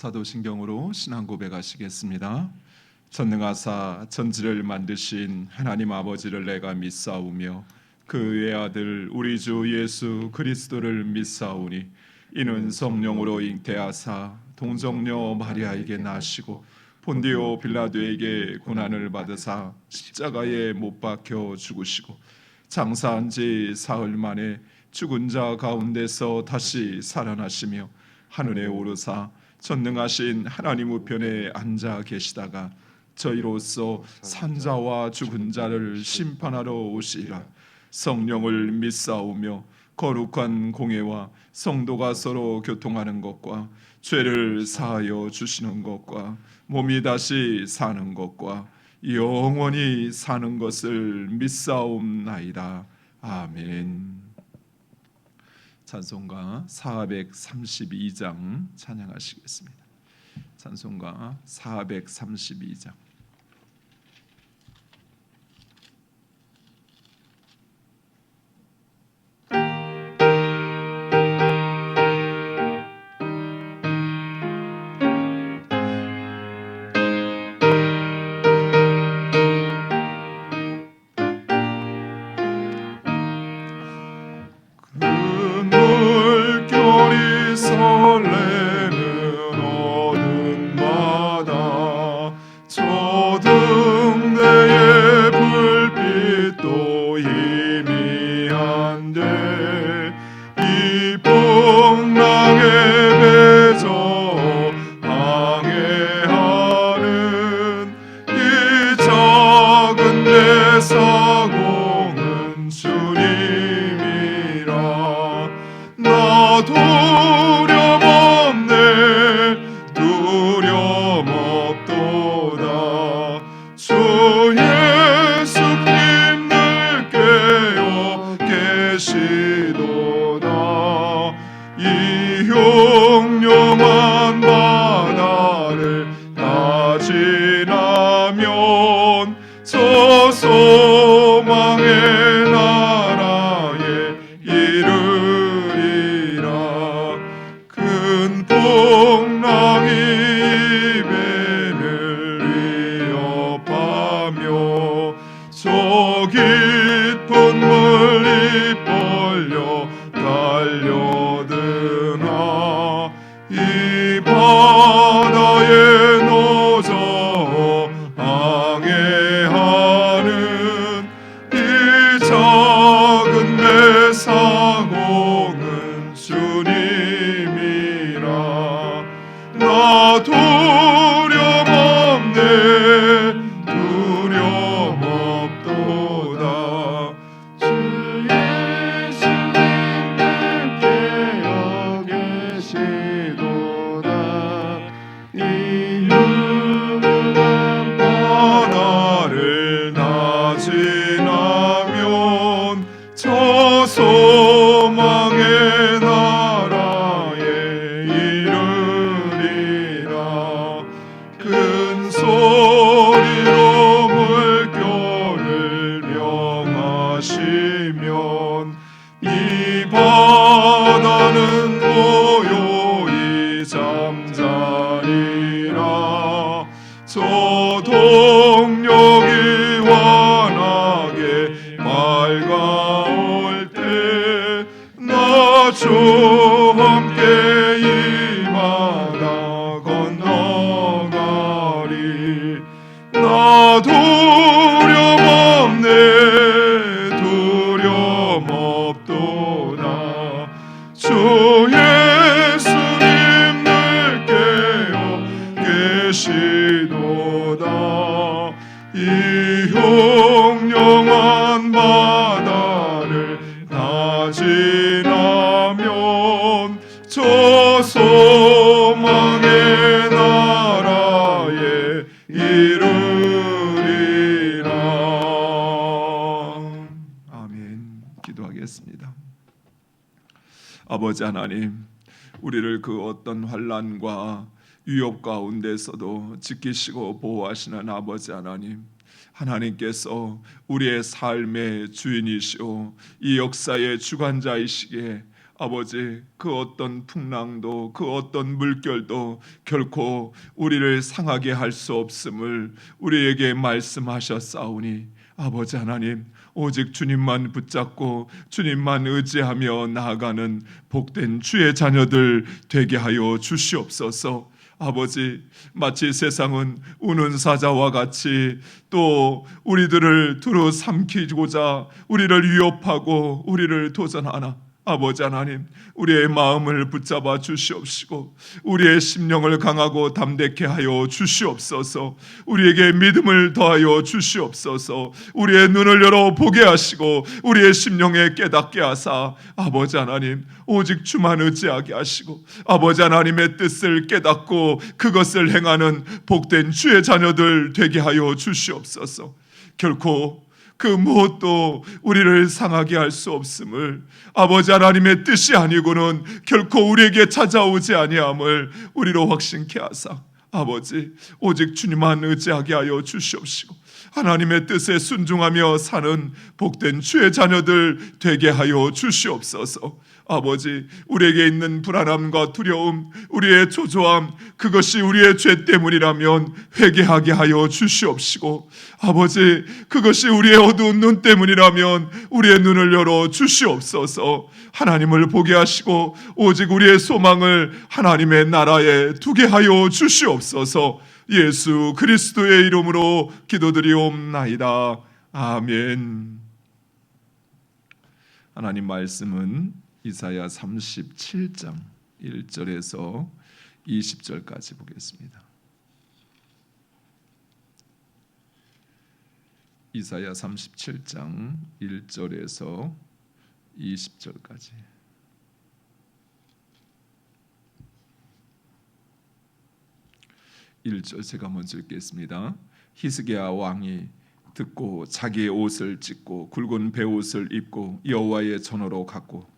사도신경으로 신앙 고백하시겠습니다. 전능하사 천지를 만드신 하나님 아버지를 내가 믿사오며 그 외아들 우리 주 예수 그리스도를 믿사오니 이는 성령으로 잉태하사 동정녀 마리아에게 나시고 본디오 빌라도에게 고난을 받으사 십자가에 못 박혀 죽으시고 장사한 지 사흘 만에 죽은 자 가운데서 다시 살아나시며 하늘에 오르사 전능하신 하나님 우편에 앉아 계시다가 저희로서 산자와 죽은 자를 심판하러 오시리라. 성령을 믿사오며 거룩한 공회와 성도가 서로 교통하는 것과 죄를 사하여 주시는 것과 몸이 다시 사는 것과 영원히 사는 것을 믿사옵나이다. 아멘. 찬송가 432장 찬양하시겠습니다. 찬송가 432장. 사공은 주님이라. 나 두려움 없네, 두려움 없도다. 주 예수님 늘 깨어 계시도다. 이 흉흉한 바다를 다 지나면 저 소망의 나라에 이르리라. 큰 풍랑이 배를 위협하며 저 깊은 물이 벌려 달려드나 이 바다에 노져 항해하는 이 작은 배 사공은 주님이라. 나 두려움 없네, 두려움 없도다. 주 예수님 늘 깨어 계시도다. 이 흉흉한 바다를 나 지나면 저 소망의 나라에 이르리라. 큰 소리로 물결을 명하시면 이 바다는 고요히 잠자리라. 저 동력이 환하게 밝아올 때 나 주 함께 이 바다 건너가리. 나 두려움 없네, 두려움 없도다. 주 예수님 늘 깨어 계시도다. 이 흉흉한 바다를 다 지나면 저 소망의 나라에 이르리라. 아멘. 기도하겠습니다. 아버지 하나님, 우리를 그 어떤 환난과 위협 가운데서도 지키시고 보호하시는 아버지 하나님, 하나님께서 우리의 삶의 주인이시오 이 역사의 주관자이시기에 아버지, 그 어떤 풍랑도 그 어떤 물결도 결코 우리를 상하게 할 수 없음을 우리에게 말씀하셨사오니 아버지 하나님, 오직 주님만 붙잡고 주님만 의지하며 나아가는 복된 주의 자녀들 되게 하여 주시옵소서. 아버지, 마치 세상은 우는 사자와 같이 또 우리들을 두루 삼키고자 우리를 위협하고 우리를 도전하나, 아버지 하나님, 우리의 마음을 붙잡아 주시옵시고 우리의 심령을 강하고 담대케 하여 주시옵소서. 우리에게 믿음을 더하여 주시옵소서. 우리의 눈을 열어 보게 하시고 우리의 심령에 깨닫게 하사 아버지 하나님, 오직 주만 의지하게 하시고 아버지 하나님의 뜻을 깨닫고 그것을 행하는 복된 주의 자녀들 되게 하여 주시옵소서. 결코 그 무엇도 우리를 상하게 할 수 없음을, 아버지 하나님의 뜻이 아니고는 결코 우리에게 찾아오지 아니함을 우리로 확신케 하사 아버지, 오직 주님만 의지하게 하여 주시옵시고 하나님의 뜻에 순종하며 사는 복된 주의 자녀들 되게 하여 주시옵소서. 아버지, 우리에게 있는 불안함과 두려움, 우리의 초조함, 그것이 우리의 죄 때문이라면 회개하게 하여 주시옵시고 아버지, 그것이 우리의 어두운 눈 때문이라면 우리의 눈을 열어 주시옵소서. 하나님을 보게 하시고 오직 우리의 소망을 하나님의 나라에 두게 하여 주시옵소서. 예수 그리스도의 이름으로 기도드리옵나이다. 아멘. 하나님 말씀은 이사야 37장 1절에서 20절까지 보겠습니다. 이사야 37장 1절에서 20절까지. (1절) 제가 먼저 읽겠습니다. 히스기야 왕이 듣고 자기의 옷을 찢고 굵은 베옷을 입고 여호와의 전으로 갔고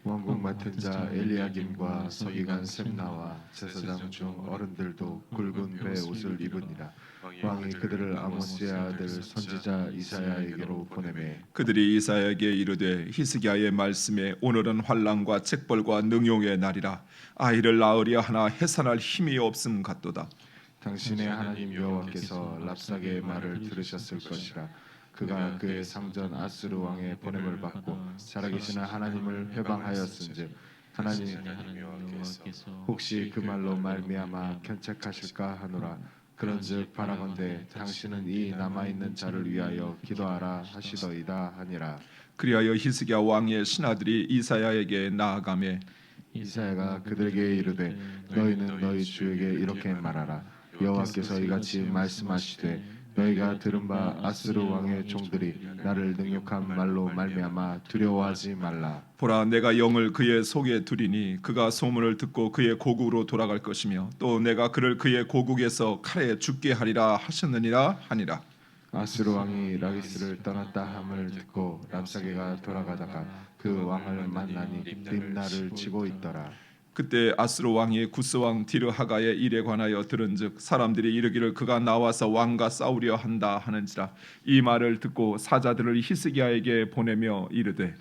왕궁 맡은 자 엘리야김과 서기관 셈나와 제사장 중 어른들도 굵은 베옷을 입으니라. 왕이 그들을 아모스의 아들 선지자 이사야에게로 보내매 그들이 이사야에게 이르되 히스기야의 말씀에 오늘은 환난과 책벌과 능용의 날이라. 아이를 낳으려 하나 해산할 힘이 없음 같도다. 당신의 하나님 여호와께서 랍사게의 말을 들으셨을 것이라. 그가 그의 상전 아스루 왕의 보냄을 받고 살아계시는 하나님을 회방하였은즉 하나님 여호와께서 혹시 그 말로 말미암아 견책하실까 하노라. 그런즉 바라건대 당신은 이 남아있는 자를 위하여 기도하라 하시더이다 하니라. 그리하여 히스기야 왕의 신하들이 이사야에게 나아가매 이사야가 그들에게 이르되 너희는 너희 주에게 이렇게 말하라. 여호와께서 이같이 말씀하시되 너희가 들은 바 아스루 왕의 종들이 나를 능욕한 말로 말미암아 두려워하지 말라. 보라, 내가 영을 그의 속에 두리니 그가 소문을 듣고 그의 고국으로 돌아갈 것이며 또 내가 그를 그의 고국에서 칼에 죽게 하리라 하셨느니라 하니라. 아스루 왕이 라기스를 떠났다 함을 듣고 랍사게가 돌아가다가 그 왕을 만나니 림나를 치고 있더라. 그때 아스루 왕이 구스 왕 디르하가의 일에 관하여 들은즉 사람들이 이르기를 그가 나와서 왕과 싸우려 한다 하는지라. 이 말을 듣고 사자들을 히스기야에게 보내며 이르되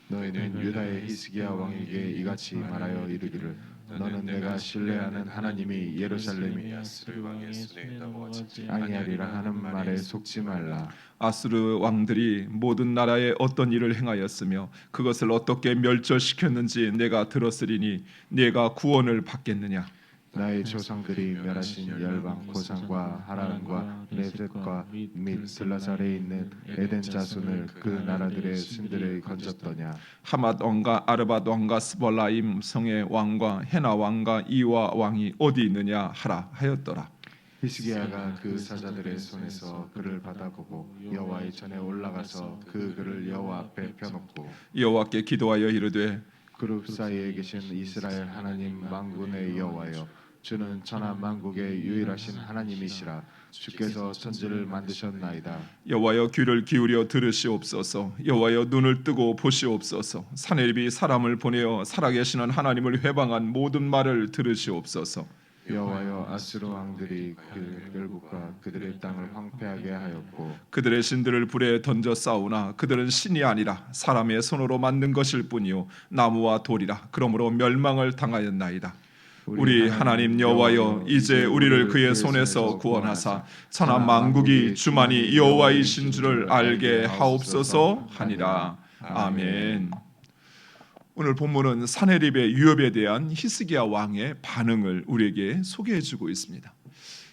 너희는 유다의 히스기야 왕에게 이같이 말하여 이르기를 너는 내가 신뢰하는 하나님이 예루살렘이 아스루 왕의 손에 넘어지지 아니하리라 하는 말에 속지 말라. 아스루 왕들이 모든 나라에 어떤 일을 행하였으며 그것을 어떻게 멸절시켰는지 내가 들었으리니 내가 구원을 받겠느냐. 나의 조상들이 멸하신 열방 고산과 하란과 레셋과 및 들라살에 있는 에덴 자손을 그 나라들의 신들을 건졌더냐. 하맛 왕과 아르밧 왕과 스볼라임 성의 왕과 헤나 왕과 이와 왕이 어디 있느냐 하라 하였더라. 히스기야가 그 사자들의 손에서 그를 받아보고 여호와의 전에 올라가서 그 글을 여호와 앞에 펴놓고 여호와께 기도하여 이르되 그룹 사이에 계신 이스라엘 하나님 만군의 여호와여, 주는 천하 만국의 유일하신 하나님이시라. 주께서 천지를 만드셨나이다. 여호와여, 귀를 기울여 들으시옵소서. 여호와여, 눈을 뜨고 보시옵소서. 사내립이 사람을 보내어 살아계시는 하나님을 회방한 모든 말을 들으시옵소서. 여호와여, 아수르 왕들이 그 열국과 그들의 땅을 황폐하게 하였고 그들의 신들을 불에 던져 싸우나 그들은 신이 아니라 사람의 손으로 만든 것일 뿐이요 나무와 돌이라. 그러므로 멸망을 당하였나이다. 우리 하나님 여호와여, 이제 우리를 그의 손에서 구원하사 천하 만국이 주만이 여호와이신 줄을 알게 하옵소서 하니라. 아멘. 오늘 본문은 사네립의 위협에 대한 히스기야 왕의 반응을 우리에게 소개해주고 있습니다.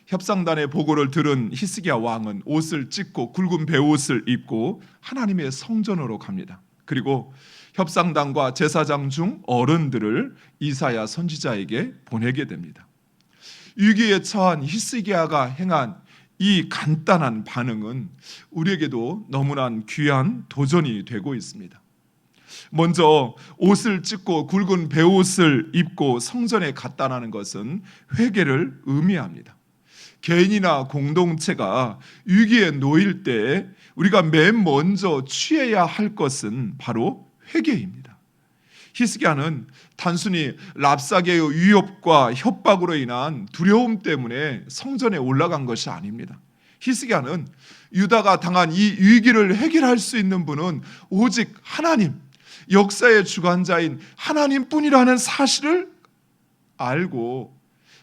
협상단의 보고를 들은 히스기야 왕은 옷을 찢고 굵은 베옷을 입고 하나님의 성전으로 갑니다. 그리고 협상단과 제사장 중 어른들을 이사야 선지자에게 보내게 됩니다. 위기에 처한 히스기야가 행한 이 간단한 반응은 우리에게도 너무나 귀한 도전이 되고 있습니다. 먼저 옷을 찢고 굵은 베옷을 입고 성전에 갔다는 것은 회개를 의미합니다. 개인이나 공동체가 위기에 놓일 때 우리가 맨 먼저 취해야 할 것은 바로 회개입니다. 히스기야는 단순히 랍사게의 위협과 협박으로 인한 두려움 때문에 성전에 올라간 것이 아닙니다. 히스기야는 유다가 당한 이 위기를 해결할 수 있는 분은 오직 하나님, 역사의 주관자인 하나님뿐이라는 사실을 알고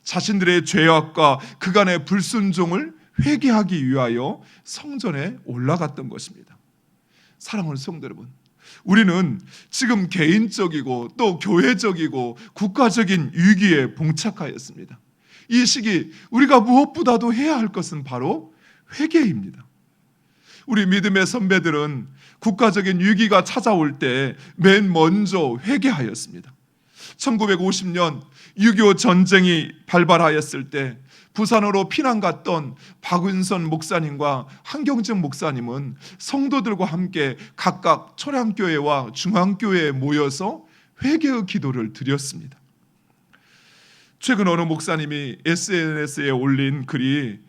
자신들의 죄악과 그간의 불순종을 회개하기 위하여 성전에 올라갔던 것입니다. 사랑하는 성도 여러분, 우리는 지금 개인적이고 또 교회적이고 국가적인 위기에 봉착하였습니다. 이 시기 우리가 무엇보다도 해야 할 것은 바로 회개입니다. 우리 믿음의 선배들은 국가적인 위기가 찾아올 때 맨 먼저 회개하였습니다. 1950년 6.25 전쟁이 발발하였을 때 부산으로 피난 갔던 박은선 목사님과 한경증 목사님은 성도들과 함께 각각 초량교회와 중앙교회에 모여서 회개의 기도를 드렸습니다. 최근 어느 목사님이 SNS에 올린 글이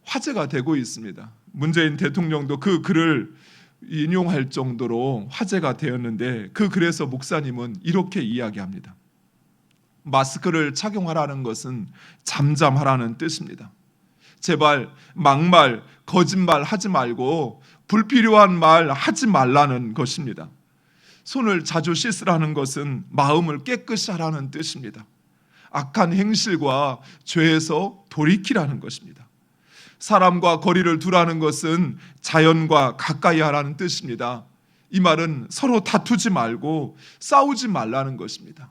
화제가 되고 있습니다. 문재인 대통령도 그 글을 인용할 정도로 화제가 되었는데 그 글에서 목사님은 이렇게 이야기합니다. 마스크를 착용하라는 것은 잠잠하라는 뜻입니다. 제발 막말, 거짓말 하지 말고 불필요한 말 하지 말라는 것입니다. 손을 자주 씻으라는 것은 마음을 깨끗이 하라는 뜻입니다. 악한 행실과 죄에서 돌이키라는 것입니다. 사람과 거리를 두라는 것은 자연과 가까이 하라는 뜻입니다. 이 말은 서로 다투지 말고 싸우지 말라는 것입니다.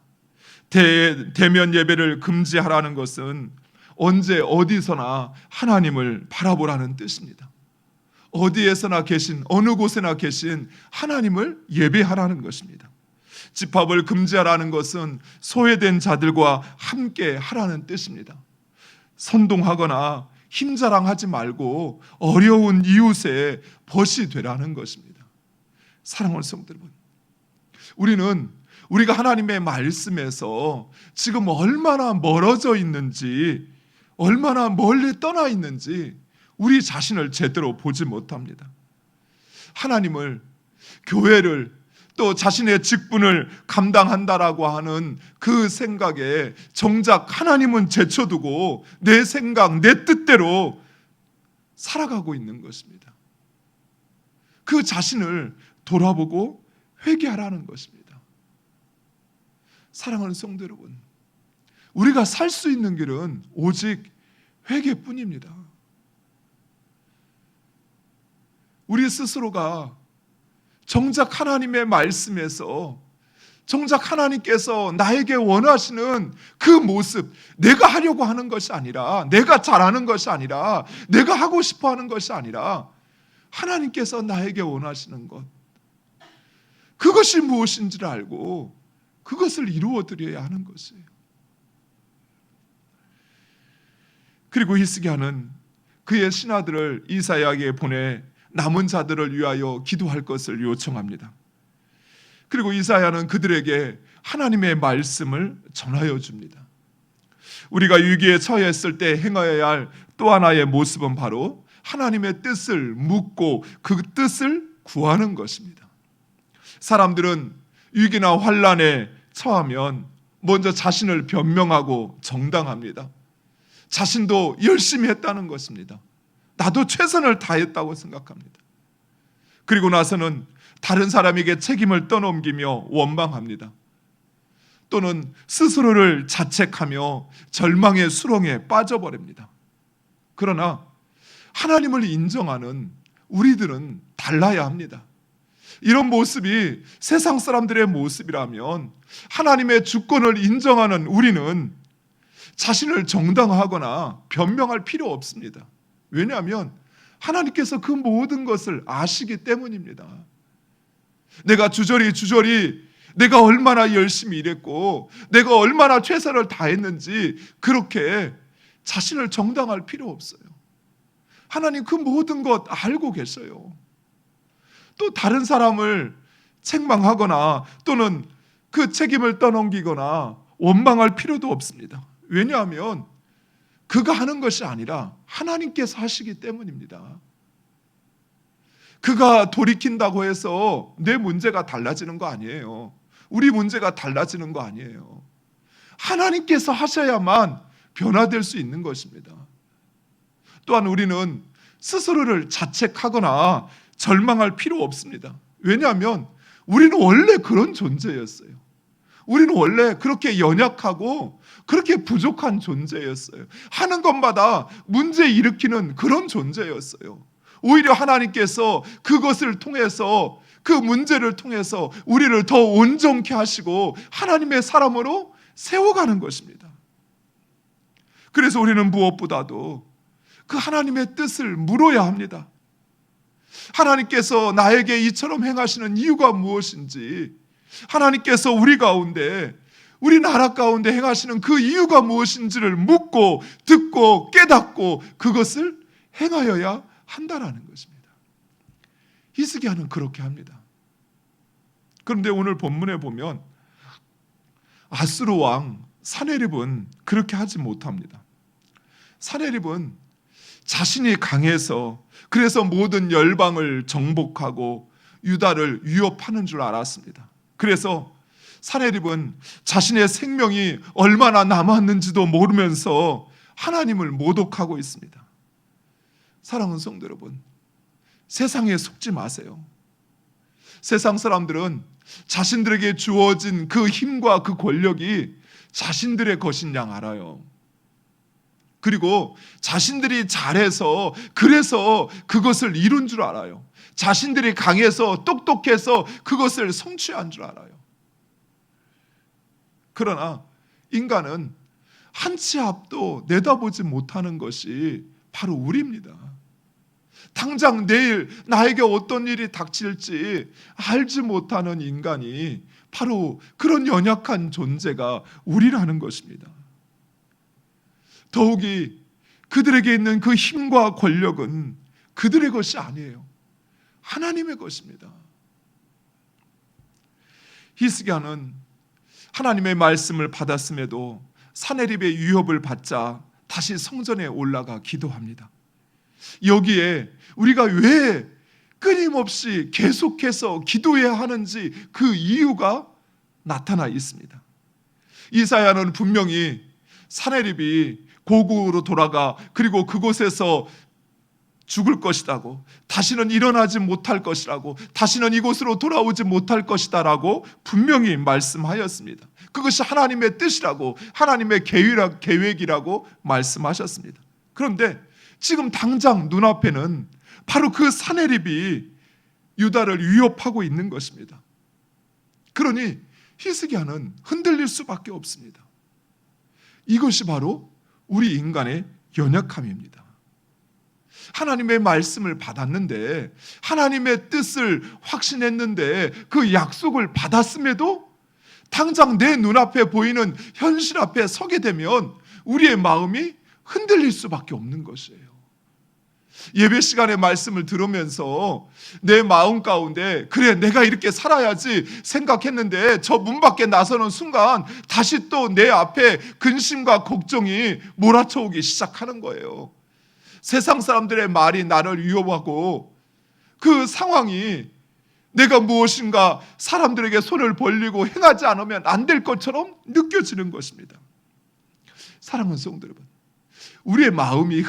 대면 예배를 금지하라는 것은 언제 어디서나 하나님을 바라보라는 뜻입니다. 어디에서나 계신 어느 곳에나 계신 하나님을 예배하라는 것입니다. 집합을 금지하라는 것은 소외된 자들과 함께 하라는 뜻입니다. 선동하거나 힘자랑하지 말고 어려운 이웃의 벗이 되라는 것입니다. 사랑하는 성도 여러분, 우리는 우리가 하나님의 말씀에서 지금 얼마나 멀어져 있는지, 얼마나 멀리 떠나 있는지 우리 자신을 제대로 보지 못합니다. 하나님을, 교회를, 또 자신의 직분을 감당한다라고 하는 그 생각에 정작 하나님은 제쳐두고 내 생각, 내 뜻대로 살아가고 있는 것입니다. 그 자신을 돌아보고 회개하라는 것입니다. 사랑하는 성도 여러분, 우리가 살 수 있는 길은 오직 회개뿐입니다. 우리 스스로가 정작 하나님의 말씀에서 정작 하나님께서 나에게 원하시는 그 모습, 내가 하려고 하는 것이 아니라, 내가 잘하는 것이 아니라, 내가 하고 싶어 하는 것이 아니라 하나님께서 나에게 원하시는 것, 그것이 무엇인지를 알고 그것을 이루어 드려야 하는 것이에요. 그리고 히스기야는 그의 신하들을 이사야에게 보내 남은 자들을 위하여 기도할 것을 요청합니다. 그리고 이사야는 그들에게 하나님의 말씀을 전하여 줍니다. 우리가 위기에 처했을 때 행하여야 할 또 하나의 모습은 바로 하나님의 뜻을 묻고 그 뜻을 구하는 것입니다. 사람들은 위기나 환난에 처하면 먼저 자신을 변명하고 정당합니다. 자신도 열심히 했다는 것입니다. 나도 최선을 다했다고 생각합니다. 그리고 나서는 다른 사람에게 책임을 떠넘기며 원망합니다. 또는 스스로를 자책하며 절망의 수렁에 빠져버립니다. 그러나 하나님을 인정하는 우리들은 달라야 합니다. 이런 모습이 세상 사람들의 모습이라면 하나님의 주권을 인정하는 우리는 자신을 정당화하거나 변명할 필요 없습니다. 왜냐하면 하나님께서 그 모든 것을 아시기 때문입니다. 내가 주저리 내가 얼마나 열심히 일했고 내가 얼마나 최선을 다했는지 그렇게 자신을 정당할 필요 없어요. 하나님 그 모든 것 알고 계셔요. 또 다른 사람을 책망하거나 또는 그 책임을 떠넘기거나 원망할 필요도 없습니다. 왜냐하면 그가 하는 것이 아니라 하나님께서 하시기 때문입니다. 그가 돌이킨다고 해서 내 문제가 달라지는 거 아니에요. 우리 문제가 달라지는 거 아니에요. 하나님께서 하셔야만 변화될 수 있는 것입니다. 또한 우리는 스스로를 자책하거나 절망할 필요 없습니다. 왜냐하면 우리는 원래 그런 존재였어요. 우리는 원래 그렇게 연약하고 그렇게 부족한 존재였어요. 하는 것마다 문제 일으키는 그런 존재였어요. 오히려 하나님께서 그것을 통해서 그 문제를 통해서 우리를 더 온전케 하시고 하나님의 사람으로 세워가는 것입니다. 그래서 우리는 무엇보다도 그 하나님의 뜻을 물어야 합니다. 하나님께서 나에게 이처럼 행하시는 이유가 무엇인지, 하나님께서 우리 가운데 우리 나라 가운데 행하시는 그 이유가 무엇인지를 묻고 듣고 깨닫고 그것을 행하여야 한다라는 것입니다. 히스기야는 그렇게 합니다. 그런데 오늘 본문에 보면 아수르 왕 사네립은 그렇게 하지 못합니다. 사네립은 자신이 강해서 그래서 모든 열방을 정복하고 유다를 위협하는 줄 알았습니다. 그래서 사네립은 자신의 생명이 얼마나 남았는지도 모르면서 하나님을 모독하고 있습니다. 사랑하는 성도 여러분, 세상에 속지 마세요. 세상 사람들은 자신들에게 주어진 그 힘과 그 권력이 자신들의 것인 양 알아요. 그리고 자신들이 잘해서 그래서 그것을 이룬 줄 알아요. 자신들이 강해서 똑똑해서 그것을 성취한 줄 알아요. 그러나 인간은 한 치 앞도 내다보지 못하는 것이 바로 우리입니다. 당장 내일 나에게 어떤 일이 닥칠지 알지 못하는 인간이 바로 그런 연약한 존재가 우리라는 것입니다. 더욱이 그들에게 있는 그 힘과 권력은 그들의 것이 아니에요. 하나님의 것입니다. 히스기야는 하나님의 말씀을 받았음에도 사네립의 위협을 받자 다시 성전에 올라가 기도합니다. 여기에 우리가 왜 끊임없이 계속해서 기도해야 하는지 그 이유가 나타나 있습니다. 이사야는 분명히 사네립이 고국으로 돌아가 그리고 그곳에서 죽을 것이라고, 다시는 일어나지 못할 것이라고, 다시는 이곳으로 돌아오지 못할 것이다라고 분명히 말씀하였습니다. 그것이 하나님의 뜻이라고, 하나님의 계획이라고 말씀하셨습니다. 그런데 지금 당장 눈앞에는 바로 그 사네립이 유다를 위협하고 있는 것입니다. 그러니 히스기야는 흔들릴 수밖에 없습니다. 이것이 바로 우리 인간의 연약함입니다. 하나님의 말씀을 받았는데, 하나님의 뜻을 확신했는데, 그 약속을 받았음에도 당장 내 눈앞에 보이는 현실 앞에 서게 되면 우리의 마음이 흔들릴 수밖에 없는 것이에요. 예배 시간에 말씀을 들으면서 내 마음 가운데 그래 내가 이렇게 살아야지 생각했는데 저 문 밖에 나서는 순간 다시 또 내 앞에 근심과 걱정이 몰아쳐오기 시작하는 거예요. 세상 사람들의 말이 나를 위협하고 그 상황이 내가 무엇인가 사람들에게 손을 벌리고 행하지 않으면 안 될 것처럼 느껴지는 것입니다. 사랑하는 성도 여러분, 우리의 마음이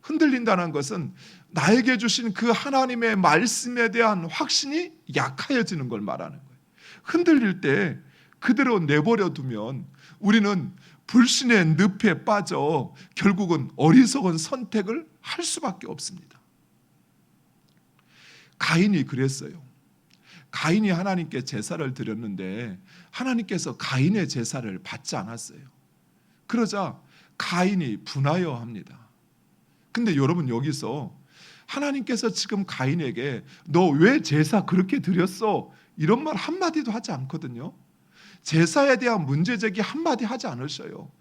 흔들린다는 것은 나에게 주신 그 하나님의 말씀에 대한 확신이 약하여지는 걸 말하는 거예요. 흔들릴 때 그대로 내버려 두면 우리는 불신의 늪에 빠져 결국은 어리석은 선택을 할 수밖에 없습니다. 가인이 그랬어요. 가인이 하나님께 제사를 드렸는데 하나님께서 가인의 제사를 받지 않았어요. 그러자 가인이 분하여 합니다. 근데 여러분, 여기서 하나님께서 지금 가인에게 너 왜 제사 그렇게 드렸어? 이런 말 한마디도 하지 않거든요. 제사에 대한 문제제기 한마디 하지 않으셔요.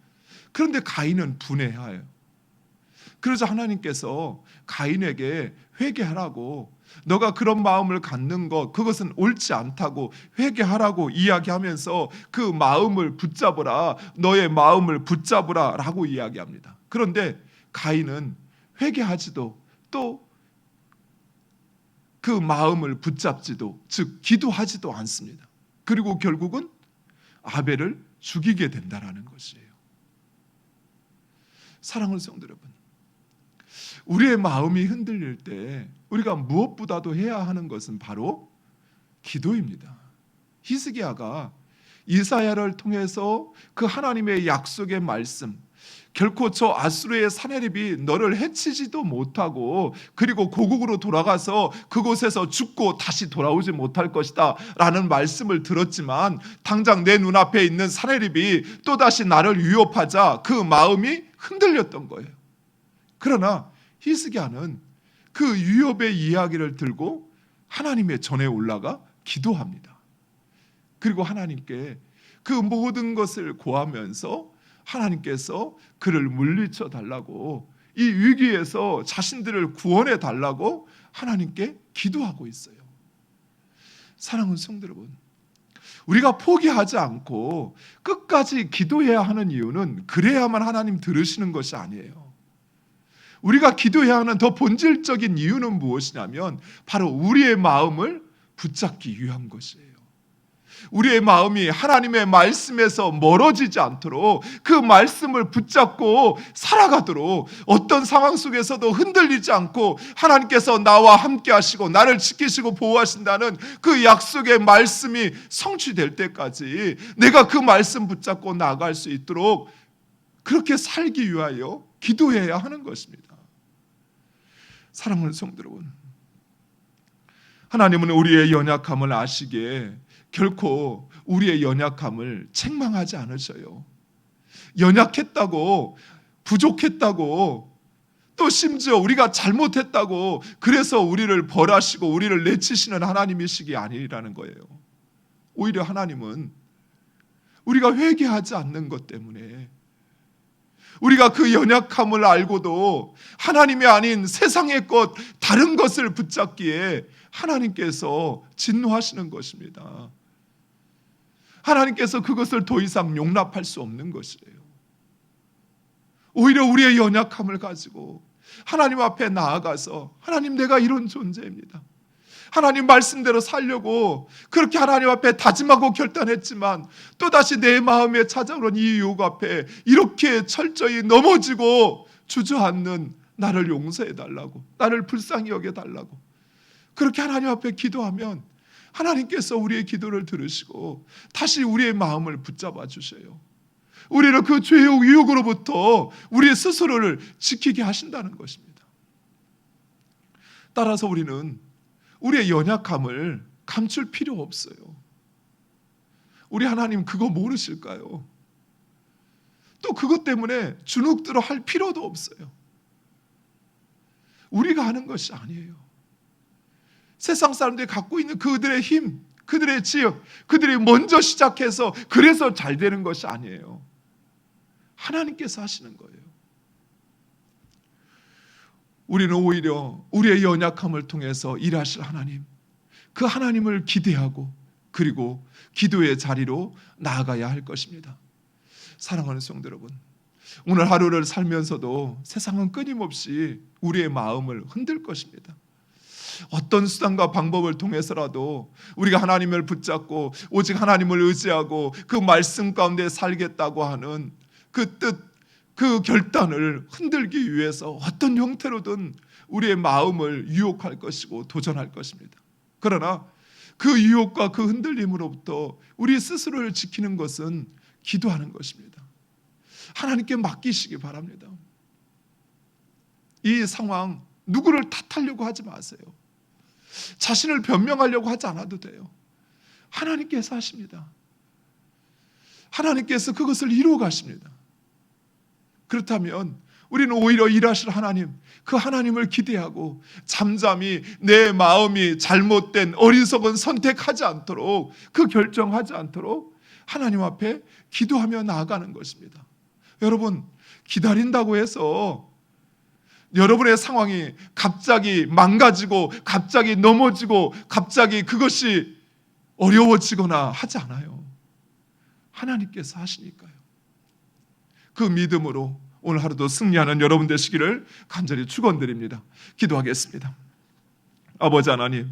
그런데 가인은 분해해요. 그러자 하나님께서 가인에게 회개하라고, 너가 그런 마음을 갖는 것, 그것은 옳지 않다고 회개하라고 이야기하면서 그 마음을 붙잡으라, 너의 마음을 붙잡으라 라고 이야기합니다. 그런데 가인은 회개하지도 또 그 마음을 붙잡지도, 즉 기도하지도 않습니다. 그리고 결국은 아벨을 죽이게 된다라는 것이에요. 사랑하는 성도 여러분, 우리의 마음이 흔들릴 때 우리가 무엇보다도 해야 하는 것은 바로 기도입니다. 히스기야가 이사야를 통해서 그 하나님의 약속의 말씀, 결코 저 아수르의 사내립이 너를 해치지도 못하고 그리고 고국으로 돌아가서 그곳에서 죽고 다시 돌아오지 못할 것이다 라는 말씀을 들었지만, 당장 내 눈앞에 있는 사내립이 또다시 나를 위협하자 그 마음이 흔들렸던 거예요. 그러나 히스기야는 그 위협의 이야기를 들고 하나님의 전에 올라가 기도합니다. 그리고 하나님께 그 모든 것을 고하면서 하나님께서 그를 물리쳐 달라고, 이 위기에서 자신들을 구원해 달라고 하나님께 기도하고 있어요. 사랑하는 성도 여러분, 우리가 포기하지 않고 끝까지 기도해야 하는 이유는 그래야만 하나님 들으시는 것이 아니에요. 우리가 기도해야 하는 더 본질적인 이유는 무엇이냐면 바로 우리의 마음을 붙잡기 위한 것이에요. 우리의 마음이 하나님의 말씀에서 멀어지지 않도록 그 말씀을 붙잡고 살아가도록, 어떤 상황 속에서도 흔들리지 않고 하나님께서 나와 함께 하시고 나를 지키시고 보호하신다는 그 약속의 말씀이 성취될 때까지 내가 그 말씀 붙잡고 나아갈 수 있도록 그렇게 살기 위하여 기도해야 하는 것입니다. 사랑하는 성도 여러분, 하나님은 우리의 연약함을 아시기에 결코 우리의 연약함을 책망하지 않으셔요. 연약했다고, 부족했다고, 또 심지어 우리가 잘못했다고 그래서 우리를 벌하시고 우리를 내치시는 하나님이시기 아니라는 거예요. 오히려 하나님은 우리가 회개하지 않는 것 때문에, 우리가 그 연약함을 알고도 하나님이 아닌 세상의 것, 다른 것을 붙잡기에 하나님께서 진노하시는 것입니다. 하나님께서 그것을 더 이상 용납할 수 없는 것이에요. 오히려 우리의 연약함을 가지고 하나님 앞에 나아가서, 하나님, 내가 이런 존재입니다. 하나님 말씀대로 살려고 그렇게 하나님 앞에 다짐하고 결단했지만 또다시 내 마음에 찾아오는 이 유혹 앞에 이렇게 철저히 넘어지고 주저앉는 나를 용서해 달라고, 나를 불쌍히 여겨 달라고 그렇게 하나님 앞에 기도하면 하나님께서 우리의 기도를 들으시고 다시 우리의 마음을 붙잡아 주셔요. 우리를 그 죄의 유혹으로부터 우리 스스로를 지키게 하신다는 것입니다. 따라서 우리는 우리의 연약함을 감출 필요 없어요. 우리 하나님 그거 모르실까요? 또 그것 때문에 주눅들어 할 필요도 없어요. 우리가 하는 것이 아니에요. 세상 사람들이 갖고 있는 그들의 힘, 그들의 지역, 그들이 먼저 시작해서 그래서 잘 되는 것이 아니에요. 하나님께서 하시는 거예요. 우리는 오히려 우리의 연약함을 통해서 일하실 하나님, 그 하나님을 기대하고 그리고 기도의 자리로 나아가야 할 것입니다. 사랑하는 성도 여러분, 오늘 하루를 살면서도 세상은 끊임없이 우리의 마음을 흔들 것입니다. 어떤 수단과 방법을 통해서라도 우리가 하나님을 붙잡고 오직 하나님을 의지하고 그 말씀 가운데 살겠다고 하는 그 뜻, 그 결단을 흔들기 위해서 어떤 형태로든 우리의 마음을 유혹할 것이고 도전할 것입니다. 그러나 그 유혹과 그 흔들림으로부터 우리 스스로를 지키는 것은 기도하는 것입니다. 하나님께 맡기시기 바랍니다. 이 상황 누구를 탓하려고 하지 마세요. 자신을 변명하려고 하지 않아도 돼요. 하나님께서 하십니다. 하나님께서 그것을 이루어 가십니다. 그렇다면 우리는 오히려 일하실 하나님, 그 하나님을 기대하고 잠잠히 내 마음이 잘못된 어리석은 선택하지 않도록, 그 결정하지 않도록 하나님 앞에 기도하며 나아가는 것입니다. 여러분, 기다린다고 해서 여러분의 상황이 갑자기 망가지고 갑자기 넘어지고 갑자기 그것이 어려워지거나 하지 않아요. 하나님께서 하시니까요. 그 믿음으로 오늘 하루도 승리하는 여러분 되시기를 간절히 축원드립니다. 기도하겠습니다. 아버지 하나님,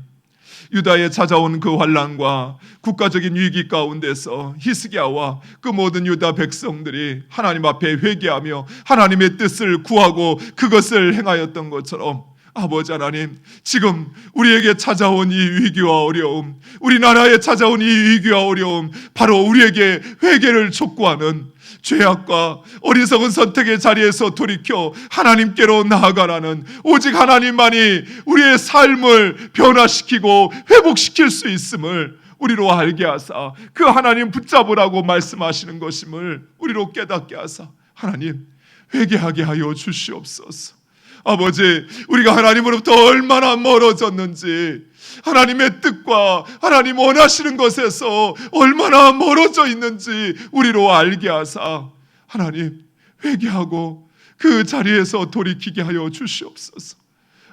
유다에 찾아온 그 환난과 국가적인 위기 가운데서 히스기야와 그 모든 유다 백성들이 하나님 앞에 회개하며 하나님의 뜻을 구하고 그것을 행하였던 것처럼 아버지 하나님, 지금 우리에게 찾아온 이 위기와 어려움, 우리나라에 찾아온 이 위기와 어려움, 바로 우리에게 회개를 촉구하는 죄악과 어리석은 선택의 자리에서 돌이켜 하나님께로 나아가라는, 오직 하나님만이 우리의 삶을 변화시키고 회복시킬 수 있음을 우리로 알게 하사 그 하나님 붙잡으라고 말씀하시는 것임을 우리로 깨닫게 하사 하나님 회개하게 하여 주시옵소서. 아버지, 우리가 하나님으로부터 얼마나 멀어졌는지, 하나님의 뜻과 하나님 원하시는 것에서 얼마나 멀어져 있는지 우리로 알게 하사 하나님 회개하고 그 자리에서 돌이키게 하여 주시옵소서.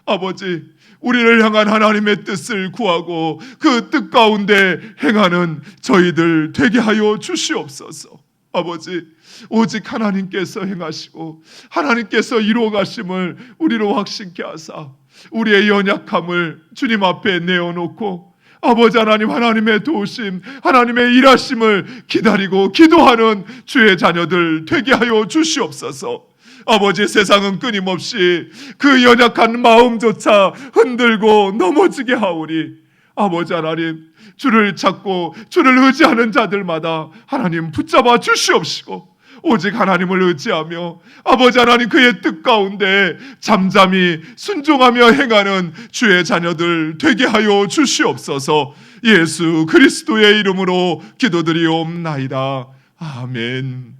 아버지, 우리를 향한 하나님의 뜻을 구하고 그 뜻 가운데 행하는 저희들 되게 하여 주시옵소서. 아버지, 오직 하나님께서 행하시고 하나님께서 이루어 가심을 우리로 확신케 하사 우리의 연약함을 주님 앞에 내어놓고 아버지 하나님, 하나님의 도우심, 하나님의 일하심을 기다리고 기도하는 주의 자녀들 되게 하여 주시옵소서. 아버지, 세상은 끊임없이 그 연약한 마음조차 흔들고 넘어지게 하오니 아버지 하나님, 주를 찾고 주를 의지하는 자들마다 하나님 붙잡아 주시옵시고 오직 하나님을 의지하며 아버지 하나님 그의 뜻 가운데 잠잠히 순종하며 행하는 주의 자녀들 되게 하여 주시옵소서. 예수 그리스도의 이름으로 기도드리옵나이다. 아멘.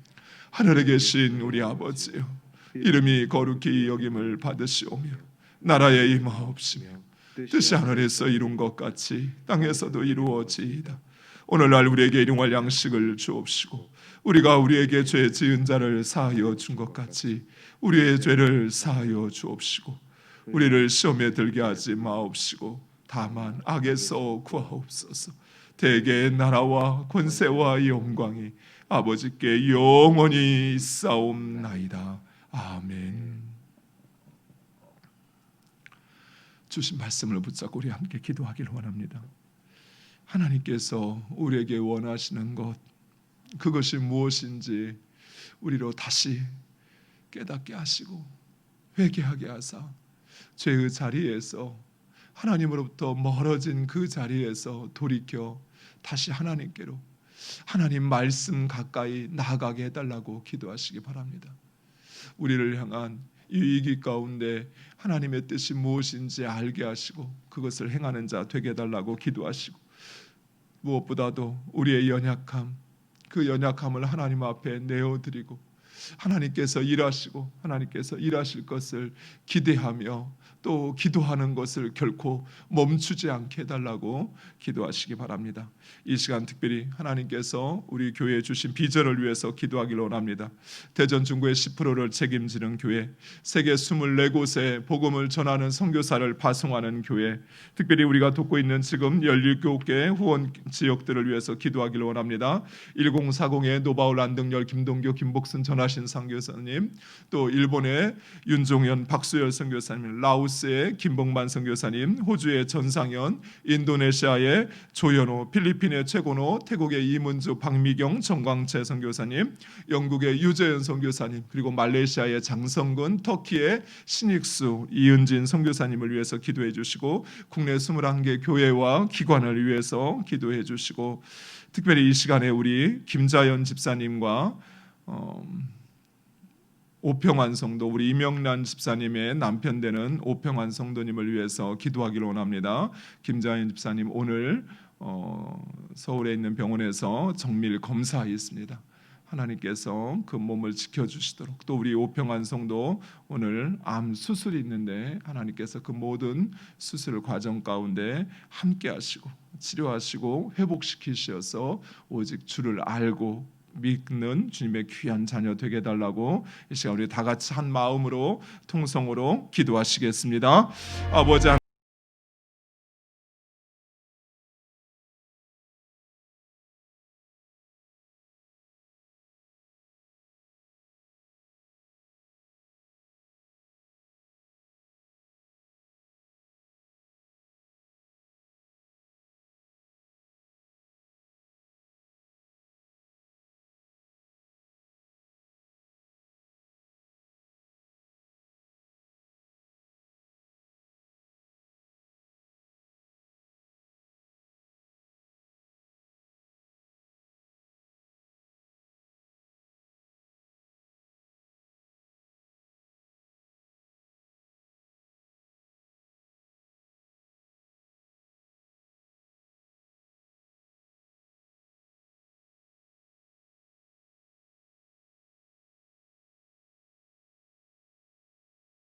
하늘에 계신 우리 아버지요, 이름이 거룩히 여김을 받으시오며 나라의 임하옵시며 뜻이 하늘에서 이룬 것 같이 땅에서도 이루어지이다. 오늘날 우리에게 일용할 양식을 주옵시고 우리가 우리에게 죄 지은 자를 사하여 준 것 같이 우리의 죄를 사하여 주옵시고 우리를 시험에 들게 하지 마옵시고 다만 악에서 구하옵소서. 대개의 나라와 권세와 영광이 아버지께 영원히 있사옵나이다. 아멘. 주신 말씀을 붙잡고 우리 함께 기도하기를 원합니다. 하나님께서 우리에게 원하시는 것, 그것이 무엇인지 우리로 다시 깨닫게 하시고 회개하게 하사 죄의 자리에서 하나님으로부터 멀어진 그 자리에서 돌이켜 다시 하나님께로, 하나님 말씀 가까이 나아가게 해달라고 기도하시기 바랍니다. 우리를 향한 이 위기 가운데 하나님의 뜻이 무엇인지 알게 하시고 그것을 행하는 자 되게 해달라고 기도하시고, 무엇보다도 우리의 연약함, 그 연약함을 하나님 앞에 내어드리고 하나님께서 일하시고 하나님께서 일하실 것을 기대하며 또 기도하는 것을 결코 멈추지 않게 해달라고 기도하시기 바랍니다. 이 시간 특별히 하나님께서 우리 교회에 주신 비전을 위해서 기도하기를 원합니다. 대전 중구의 10%를 책임지는 교회, 세계 24곳에 복음을 전하는 선교사를 파송하는 교회, 특별히 우리가 돕고 있는 지금 17개 후원 지역들을 위해서 기도하기를 원합니다. 1040의 노바울 안등열 김동교 김복순 전하신 선교사님, 또 일본의 윤종현 박수열 선교사님, 라오스 라오스의 김봉만 선교사님, 호주의 전상현, 인도네시아의 조현호, 필리핀의 최고노, 태국의 이문주, 박미경, 정광채 선교사님, 영국의 유재현 선교사님, 그리고 말레이시아의 장성근, 터키의 신익수, 이은진 선교사님을 위해서 기도해 주시고 국내 21개 교회와 기관을 위해서 기도해 주시고 특별히 이 시간에 우리 김자연 집사님과 오평환 성도, 우리 이명란 집사님의 남편 되는 오평환 성도님을 위해서 기도하기를 원합니다. 김자연 집사님 오늘 서울에 있는 병원에서 정밀 검사에 있습니다. 하나님께서 그 몸을 지켜주시도록, 또 우리 오평환 성도 오늘 암 수술이 있는데 하나님께서 그 모든 수술 과정 가운데 함께 하시고 치료하시고 회복시키셔서 오직 주를 알고 믿는 주님의 귀한 자녀 되게 해달라고 이 시간 우리 다 같이 한 마음으로 통성으로 기도하시겠습니다. 아버지